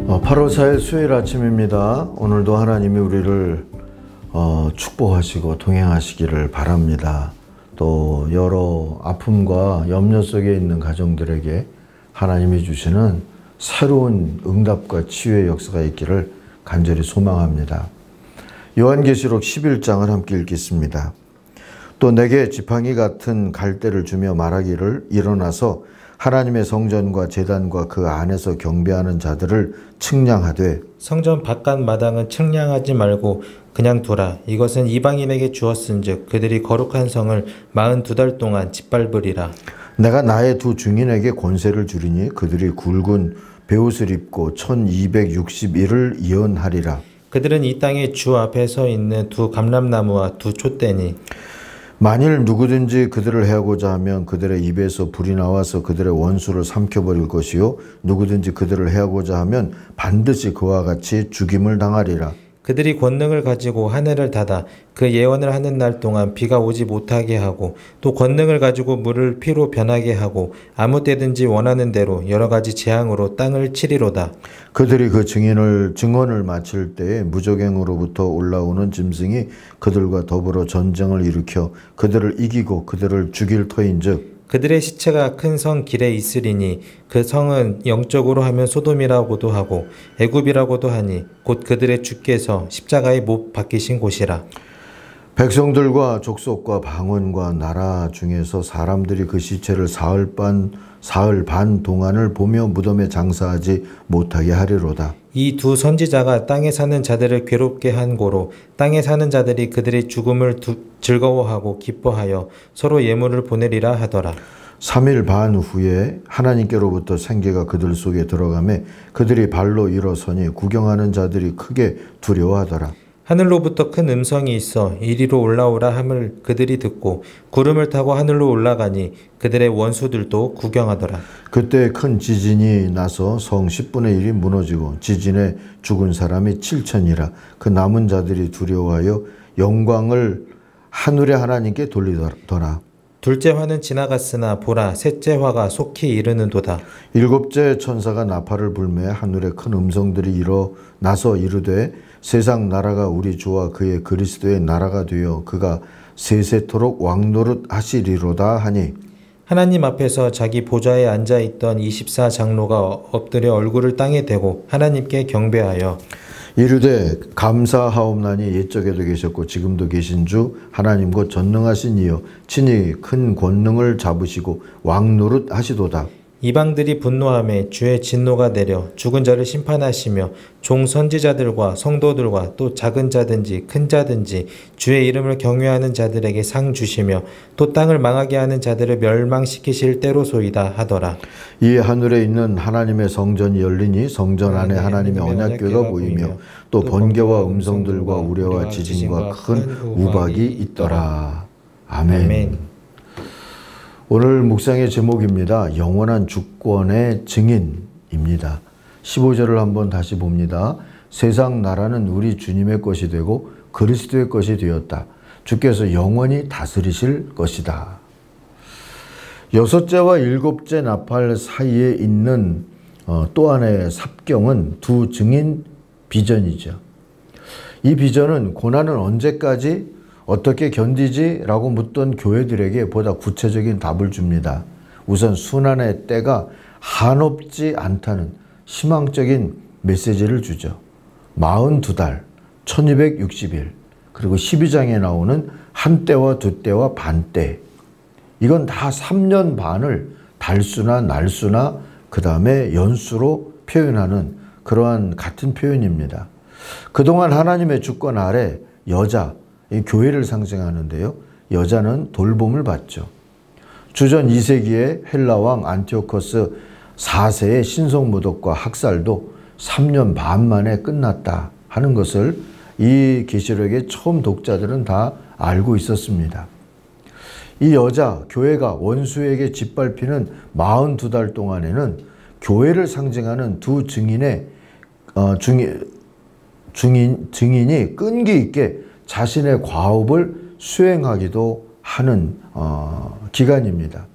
8월 4일 수요일 아침입니다. 오늘도 하나님이 우리를 축복하시고 동행하시기를 바랍니다. 또 여러 아픔과 염려 속에 있는 가정들에게 하나님이 주시는 새로운 응답과 치유의 역사가 있기를 간절히 소망합니다. 요한계시록 11장을 함께 읽겠습니다. 또 내게 지팡이 같은 갈대를 주며 말하기를 일어나서 하나님의 성전과 제단과 그 안에서 경배하는 자들을 측량하되 성전 바깥 마당은 측량하지 말고 그냥 두라. 이것은 이방인에게 주었은즉 그들이 거룩한 성을 42달 동안 짓밟으리라. 내가 나의 두 증인에게 권세를 주리니 그들이 굵은 베옷을 입고 1261을 예언하리라. 그들은 이 땅의 주 앞에 서 있는 두 감람나무와 두 촛대니 만일 누구든지 그들을 해하고자 하면 그들의 입에서 불이 나와서 그들의 원수를 삼켜버릴 것이요 누구든지 그들을 해하고자 하면 반드시 그와 같이 죽임을 당하리라. 그들이 권능을 가지고 하늘을 닫아 그 예언을 하는 날 동안 비가 오지 못하게 하고 또 권능을 가지고 물을 피로 변하게 하고 아무 때든지 원하는 대로 여러 가지 재앙으로 땅을 치리로다. 그들이 그 증언을 마칠 때에 무적행으로부터 올라오는 짐승이 그들과 더불어 전쟁을 일으켜 그들을 이기고 그들을 죽일 터인즉 그들의 시체가 큰 성 길에 있으리니 그 성은 영적으로 하면 소돔이라고도 하고 애굽이라고도 하니 곧 그들의 주께서 십자가에 못 박히신 곳이라. 백성들과 족속과 방언과 나라 중에서 사람들이 그 시체를 사흘 반 동안을 보며 무덤에 장사하지 못하게 하리로다. 이 두 선지자가 땅에 사는 자들을 괴롭게 한 고로 땅에 사는 자들이 그들의 죽음을 즐거워하고 기뻐하여 서로 예물을 보내리라 하더라. 3일 반 후에 하나님께로부터 생기가 그들 속에 들어가매 그들이 발로 일어서니 구경하는 자들이 크게 두려워하더라. 하늘로부터 큰 음성이 있어 이리로 올라오라 함을 그들이 듣고 구름을 타고 하늘로 올라가니 그들의 원수들도 구경하더라. 그때 큰 지진이 나서 성 10분의 1이 무너지고 지진에 죽은 사람이 7천이라. 그 남은 자들이 두려워하여 영광을 하늘의 하나님께 돌리더라. 둘째 화는 지나갔으나 보라 셋째 화가 속히 이르는도다. 일곱째 천사가 나팔을 불매 하늘에 큰 음성들이 일어나서 이르되 세상 나라가 우리 주와 그의 그리스도의 나라가 되어 그가 세세토록 왕노릇 하시리로다 하니 하나님 앞에서 자기 보좌에 앉아있던 24장로가 엎드려 얼굴을 땅에 대고 하나님께 경배하여 이르되 감사하옵나니 옛적에도 계셨고 지금도 계신 주 하나님 곧 전능하신 이여 친히 큰 권능을 잡으시고 왕노릇 하시도다. 이방들이 분노하며 주의 진노가 내려 죽은 자를 심판하시며 종 선지자들과 성도들과 또 작은 자든지 큰 자든지 주의 이름을 경외하는 자들에게 상 주시며 또 땅을 망하게 하는 자들을 멸망시키실 때로소이다 하더라. 이 하늘에 있는 하나님의 성전이 열리니 성전 안에 하나님의 언약궤가 보이며 또 번개와 음성들과 우레와 지진과 큰 우박이 있더라. 아멘. 오늘 묵상의 제목입니다. 영원한 주권의 증인입니다. 15절을 한번 다시 봅니다. 세상 나라는 우리 주님의 것이 되고 그리스도의 것이 되었다. 주께서 영원히 다스리실 것이다. 여섯째와 일곱째 나팔 사이에 있는 또 하나의 삽경은 두 증인 비전이죠. 이 비전은 고난은 언제까지 어떻게 견디지? 라고 묻던 교회들에게 보다 구체적인 답을 줍니다. 우선 순환의 때가 한없지 않다는 희망적인 메시지를 주죠. 42달, 1260일, 그리고 12장에 나오는 한때와 두때와 반때. 이건 다 3년 반을 달수나 날수나 그 다음에 연수로 표현하는 그러한 같은 표현입니다. 그동안 하나님의 주권 아래 여자, 이 교회를 상징하는데요. 여자는 돌봄을 받죠. 주전 2세기의 헬라왕 안티오코스 4세의 신성모독과 학살도 3년 반 만에 끝났다 하는 것을 이 계시록의 처음 독자들은 다 알고 있었습니다. 이 여자, 교회가 원수에게 짓밟히는 42달 동안에는 교회를 상징하는 두 증인이 끈기 있게 자신의 과업을 수행하기도 하는 기간입니다.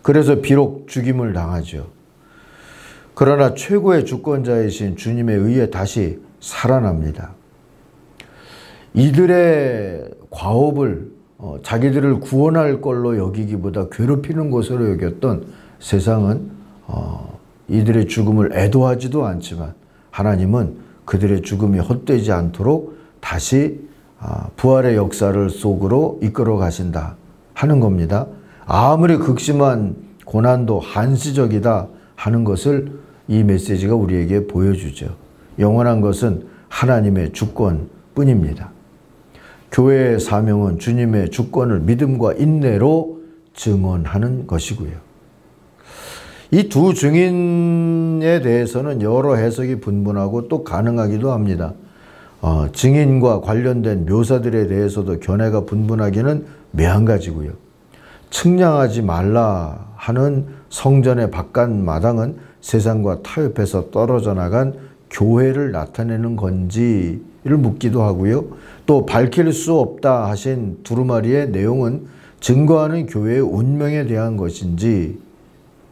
그래서 비록 죽임을 당하죠. 그러나 최고의 주권자이신 주님에 의해 다시 살아납니다. 이들의 과업을 자기들을 구원할 걸로 여기기보다 괴롭히는 것으로 여겼던 세상은 이들의 죽음을 애도하지도 않지만 하나님은 그들의 죽음이 헛되지 않도록 다시 부활의 역사를 속으로 이끌어 가신다 하는 겁니다. 아무리 극심한 고난도 한시적이다 하는 것을 이 메시지가 우리에게 보여주죠. 영원한 것은 하나님의 주권뿐입니다. 교회의 사명은 주님의 주권을 믿음과 인내로 증언하는 것이고요. 이 두 증인에 대해서는 여러 해석이 분분하고 또 가능하기도 합니다. 증인과 관련된 묘사들에 대해서도 견해가 분분하기는 매한가지고요. 측량하지 말라 하는 성전의 바깥마당은 세상과 타협해서 떨어져 나간 교회를 나타내는 건지를 묻기도 하고요. 또 밝힐 수 없다 하신 두루마리의 내용은 증거하는 교회의 운명에 대한 것인지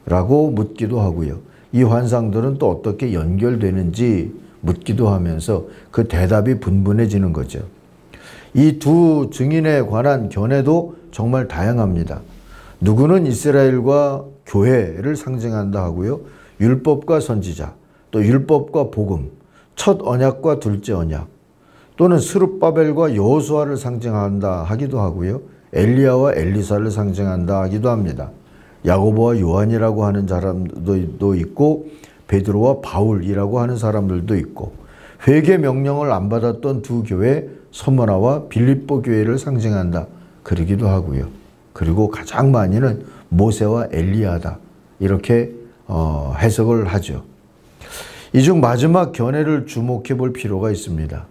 라고 묻기도 하고요. 이 환상들은 또 어떻게 연결되는지 묻기도 하면서 그 대답이 분분해지는 거죠. 이 두 증인에 관한 견해도 정말 다양합니다. 누구는 이스라엘과 교회를 상징한다 하고요. 율법과 선지자, 또 율법과 복음, 첫 언약과 둘째 언약, 또는 스룹바벨과 여호수아를 상징한다 하기도 하고요. 엘리야와 엘리사를 상징한다 하기도 합니다. 야고보와 요한이라고 하는 사람도 있고 베드로와 바울이라고 하는 사람들도 있고 회개 명령을 안 받았던 두 교회 서머나와 빌립보 교회를 상징한다 그러기도 하고요. 그리고 가장 많이는 모세와 엘리야다 이렇게 해석을 하죠. 이 중 마지막 견해를 주목해 볼 필요가 있습니다.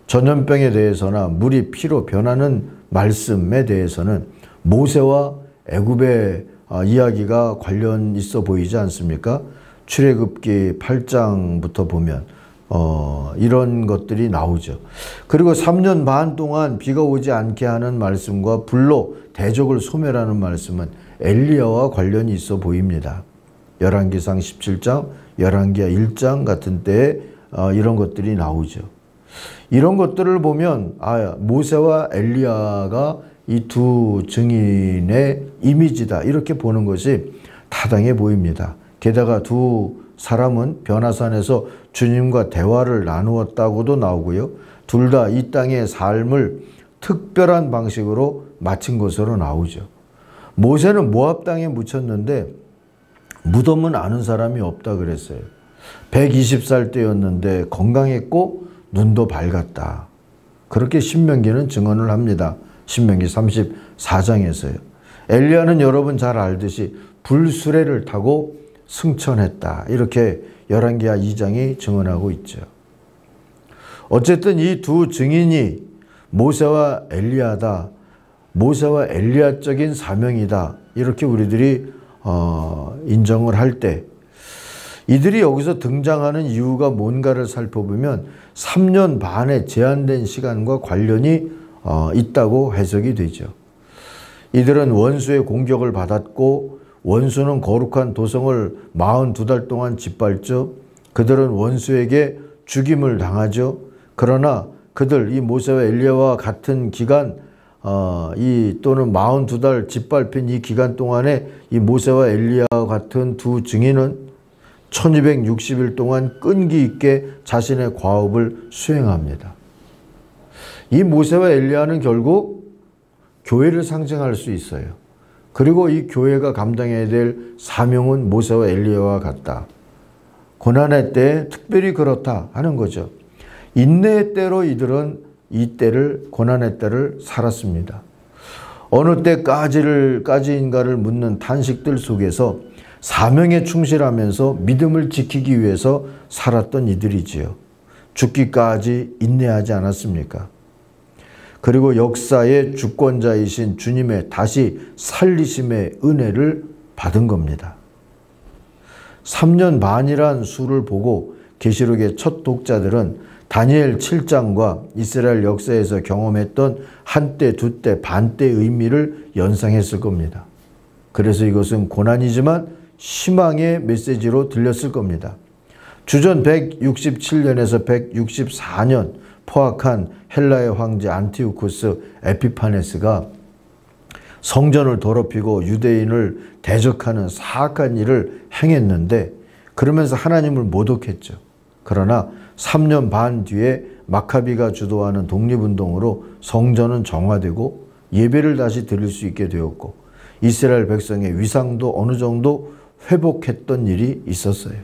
전염병에 대해서나 물이 피로 변하는 말씀에 대해서는 모세와 애굽의 이야기가 관련 있어 보이지 않습니까? 출애굽기 8장부터 보면 이런 것들이 나오죠. 그리고 3년 반 동안 비가 오지 않게 하는 말씀과 불로 대적을 소멸하는 말씀은 엘리야와 관련이 있어 보입니다. 열왕기상 17장, 열왕기하 1장 같은 때에 이런 것들이 나오죠. 이런 것들을 보면 모세와 엘리야가 이 두 증인의 이미지다 이렇게 보는 것이 타당해 보입니다. 게다가 두 사람은 변화산에서 주님과 대화를 나누었다고도 나오고요. 둘 다 이 땅의 삶을 특별한 방식으로 마친 것으로 나오죠. 모세는 모압 땅에 묻혔는데 무덤은 아는 사람이 없다 그랬어요. 120살 때였는데 건강했고 눈도 밝았다. 그렇게 신명기는 증언을 합니다. 신명기 34장에서요. 엘리야는 여러분 잘 알듯이 불수레를 타고 승천했다. 이렇게 열왕기하 2장이 증언하고 있죠. 어쨌든 이 두 증인이 모세와 엘리야다. 모세와 엘리야적인 사명이다. 이렇게 우리들이 인정을 할 때 이들이 여기서 등장하는 이유가 뭔가를 살펴보면 3년 반의 제한된 시간과 관련이 있다고 해석이 되죠. 이들은 원수의 공격을 받았고 원수는 거룩한 도성을 42달 동안 짓밟죠. 그들은 원수에게 죽임을 당하죠. 그러나 그들 이 모세와 엘리야와 같은 기간 또는 42달 짓밟힌 이 기간 동안에 이 모세와 엘리야와 같은 두 증인은 1260일 동안 끈기 있게 자신의 과업을 수행합니다. 이 모세와 엘리야는 결국 교회를 상징할 수 있어요. 그리고 이 교회가 감당해야 될 사명은 모세와 엘리야와 같다. 고난의 때에 특별히 그렇다 하는 거죠. 인내의 때로 이들은 이 때를 고난의 때를 살았습니다. 어느 때까지인가를 묻는 탄식들 속에서 사명에 충실하면서 믿음을 지키기 위해서 살았던 이들이지요. 죽기까지 인내하지 않았습니까? 그리고 역사의 주권자이신 주님의 다시 살리심의 은혜를 받은 겁니다. 3년 반이란 수를 보고 계시록의 첫 독자들은 다니엘 7장과 이스라엘 역사에서 경험했던 한때, 두때, 반때의 의미를 연상했을 겁니다. 그래서 이것은 고난이지만 희망의 메시지로 들렸을 겁니다. 주전 167년에서 164년 포악한 헬라의 황제 안티오쿠스 에피파네스가 성전을 더럽히고 유대인을 대적하는 사악한 일을 행했는데 그러면서 하나님을 모독했죠. 그러나 3년 반 뒤에 마카비가 주도하는 독립운동으로 성전은 정화되고 예배를 다시 드릴 수 있게 되었고 이스라엘 백성의 위상도 어느 정도 회복했던 일이 있었어요.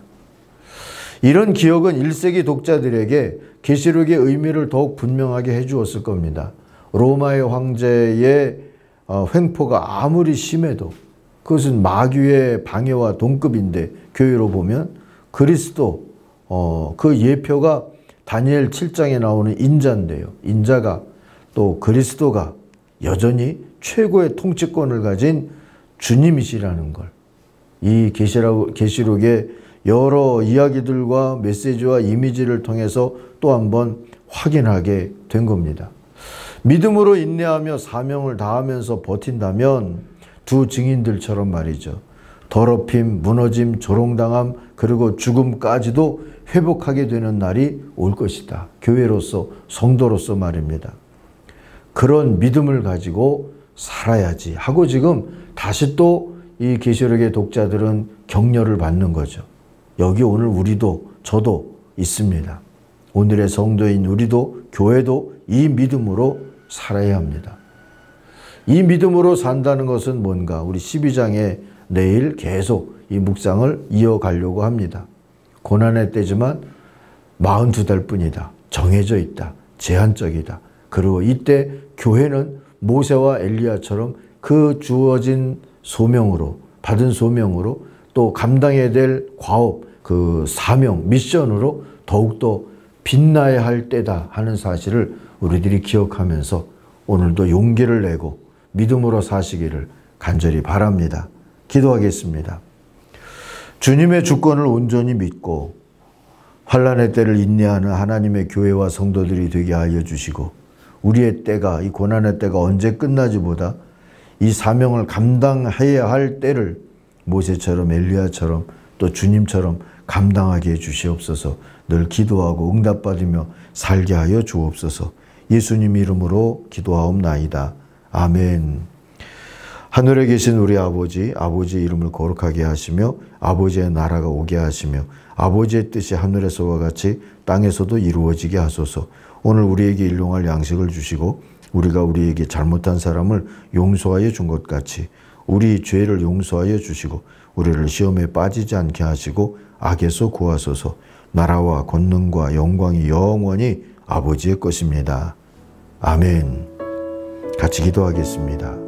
이런 기억은 1세기 독자들에게 계시록의 의미를 더욱 분명하게 해주었을 겁니다. 로마의 황제의 횡포가 아무리 심해도 그것은 마귀의 방해와 동급인데 교회로 보면 그리스도 그 예표가 다니엘 7장에 나오는 인자인데요. 인자가 또 그리스도가 여전히 최고의 통치권을 가진 주님이시라는 걸 이 계시록의 여러 이야기들과 메시지와 이미지를 통해서 또 한번 확인하게 된 겁니다. 믿음으로 인내하며 사명을 다하면서 버틴다면 두 증인들처럼 말이죠. 더럽힘, 무너짐, 조롱당함 그리고 죽음까지도 회복하게 되는 날이 올 것이다. 교회로서 성도로서 말입니다. 그런 믿음을 가지고 살아야지 하고 지금 다시 또 이 계시록의 독자들은 격려를 받는 거죠. 여기 오늘 우리도 저도 있습니다. 오늘의 성도인 우리도 교회도 이 믿음으로 살아야 합니다. 이 믿음으로 산다는 것은 뭔가 우리 12장에 내일 계속 이 묵상을 이어가려고 합니다. 고난의 때지만 42달 뿐이다. 정해져 있다. 제한적이다. 그리고 이때 교회는 모세와 엘리야처럼 그 주어진 소명으로 받은 소명으로 또 감당해야 될 과업 그 사명 미션으로 더욱더 빛나야 할 때다 하는 사실을 우리들이 기억하면서 오늘도 용기를 내고 믿음으로 사시기를 간절히 바랍니다. 기도하겠습니다. 주님의 주권을 온전히 믿고 환난의 때를 인내하는 하나님의 교회와 성도들이 되게 하여 주시고 우리의 때가 이 고난의 때가 언제 끝나지보다 이 사명을 감당해야 할 때를 모세처럼 엘리야처럼 또 주님처럼 감당하게 해 주시옵소서. 늘 기도하고 응답받으며 살게 하여 주옵소서. 예수님 이름으로 기도하옵나이다. 아멘. 하늘에 계신 우리 아버지, 아버지의 이름을 거룩하게 하시며 아버지의 나라가 오게 하시며 아버지의 뜻이 하늘에서와 같이 땅에서도 이루어지게 하소서. 오늘 우리에게 일용할 양식을 주시고 우리가 우리에게 잘못한 사람을 용서하여 준 것 같이 우리 죄를 용서하여 주시고 우리를 시험에 빠지지 않게 하시고 악에서 구하소서. 나라와 권능과 영광이 영원히 아버지의 것입니다. 아멘. 같이 기도하겠습니다.